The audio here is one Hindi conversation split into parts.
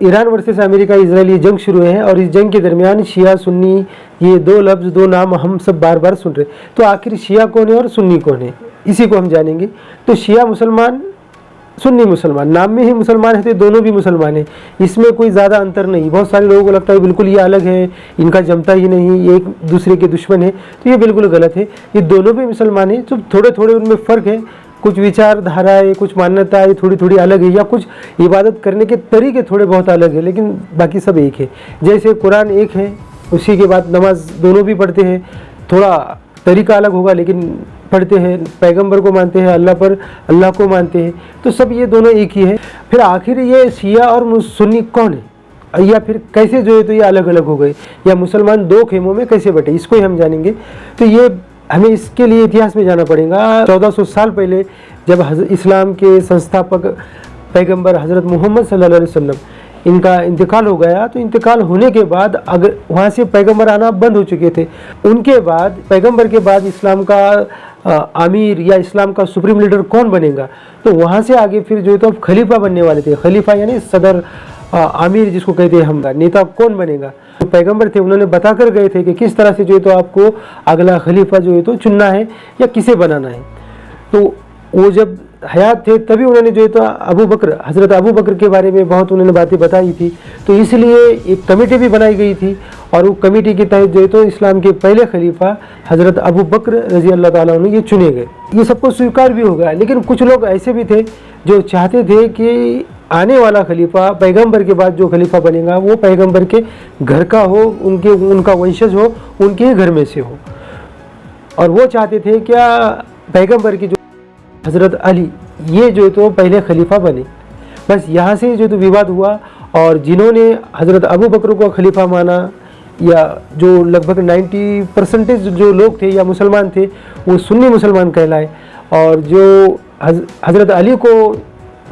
ईरान वर्सेस अमेरिका इजरायली जंग शुरू है और इस जंग के दरमियान शिया सुन्नी ये दो लफ्ज़ दो नाम हम सब बार बार सुन रहे। तो आखिर शिया कौन है और सुन्नी कौन है, इसी को हम जानेंगे। तो शिया मुसलमान, सुन्नी मुसलमान, नाम में ही मुसलमान है तो दोनों भी मुसलमान है, इसमें कोई ज़्यादा अंतर नहीं। बहुत सारे लोगों को लगता है बिल्कुल ये अलग है, इनका जमता ही नहीं, ये एक दूसरे के दुश्मन है, तो ये बिल्कुल गलत है। ये दोनों भी मुसलमान हैं, तो थोड़े थोड़े उनमें फ़र्क है, कुछ विचारधाराएँ, कुछ मान्यताएँ थोड़ी थोड़ी अलग है, या कुछ इबादत करने के तरीके थोड़े बहुत अलग है, लेकिन बाकी सब एक है। जैसे कुरान एक है, उसी के बाद नमाज दोनों भी पढ़ते हैं, थोड़ा तरीका अलग होगा लेकिन पढ़ते हैं, पैगंबर को मानते हैं, अल्लाह को मानते हैं, तो सब ये दोनों एक ही है। फिर आखिर ये शिया और सुन्नी कौन है, या फिर कैसे जो है तो ये अलग अलग हो गए, या मुसलमान दो खेमों में कैसे बटे, इसको ही हम जानेंगे। तो ये हमें इसके लिए इतिहास में जाना पड़ेगा। 1400 साल पहले जब इस्लाम के संस्थापक पैगंबर हज़रत मोहम्मद सल्लल्लाहु अलैहि वसल्लम इनका इंतकाल हो गया, तो इंतकाल होने के बाद अगर वहाँ से पैगंबर आना बंद हो चुके थे, उनके बाद पैगंबर के बाद इस्लाम का आमिर या इस्लाम का सुप्रीम लीडर कौन बनेगा, तो वहाँ से आगे फिर जो है तो अब खलीफा बनने वाले थे। खलीफा यानी सदर, आमिर जिसको कहते हैं हम, नेता कौन बनेगा। तो पैगंबर थे, उन्होंने बता कर गए थे कि किस तरह से जो है तो आपको अगला खलीफा जो है तो चुनना है या किसे बनाना है। तो वो जब हयात थे तभी उन्होंने जो है तो हज़रत अबू बकर के बारे में बहुत उन्होंने बातें बताई थी, तो इसलिए एक कमेटी भी बनाई गई थी और वो कमेटी के तहत जो है तो इस्लाम के पहले खलीफा हज़रत अबू बकर रज़ी अल्लाह ताला अन्हु ये चुने गए। ये सबको स्वीकार भी हो गया, लेकिन कुछ लोग ऐसे भी थे जो चाहते थे कि आने वाला खलीफा पैगंबर के बाद जो खलीफा बनेगा वो पैगंबर के घर का हो, उनका वंशज हो, उनके ही घर में से हो। और वो चाहते थे क्या पैगंबर की जो हज़रत अली ये जो तो पहले खलीफा बने। बस यहाँ से जो तो विवाद हुआ, और जिन्होंने हज़रत अबू बकर को खलीफा माना, या जो लगभग 90% जो लोग थे या मुसलमान थे वो सुन्नी मुसलमान कहलाए, और जो हज़रत अली को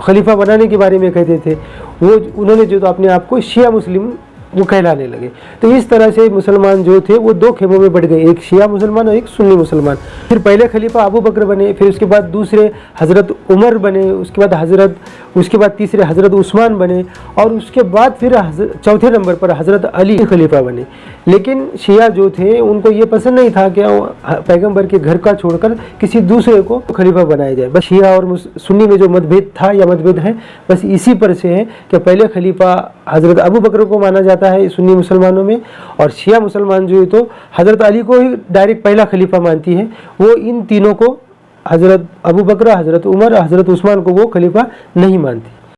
खलीफा बनाने के बारे में कहते थे वो उन्होंने जो तो अपने आप को शिया मुस्लिम वो कहलाने लगे। तो इस तरह से मुसलमान जो थे वो दो खेमों में बढ़ गए, एक शिया मुसलमान और एक सुन्नी मुसलमान। फिर पहले खलीफा अबू बकर बने, फिर उसके बाद दूसरे हज़रत उमर बने, उसके बाद तीसरे हज़रत उस्मान बने, और उसके बाद फिर चौथे नंबर पर हज़रत अली खलीफा बने। लेकिन शिया जो थे उनको ये पसंद नहीं था कि पैगंबर के घर का छोड़कर किसी दूसरे को खलीफा बनाया जाए। बस शिया और सुन्नी में जो मतभेद था या मतभेद है बस इसी पर से है कि पहले खलीफा हज़रत अबू बकर को माना जाता है सुन्नी मुसलमानों में, और शिया मुसलमान जो है तो हज़रत अली को ही डायरेक्ट पहला खलीफा मानती है। वो इन तीनों को, हज़रत अबू बकर, हज़रत उमर, हज़रत उस्मान को वो खलीफा नहीं मानती।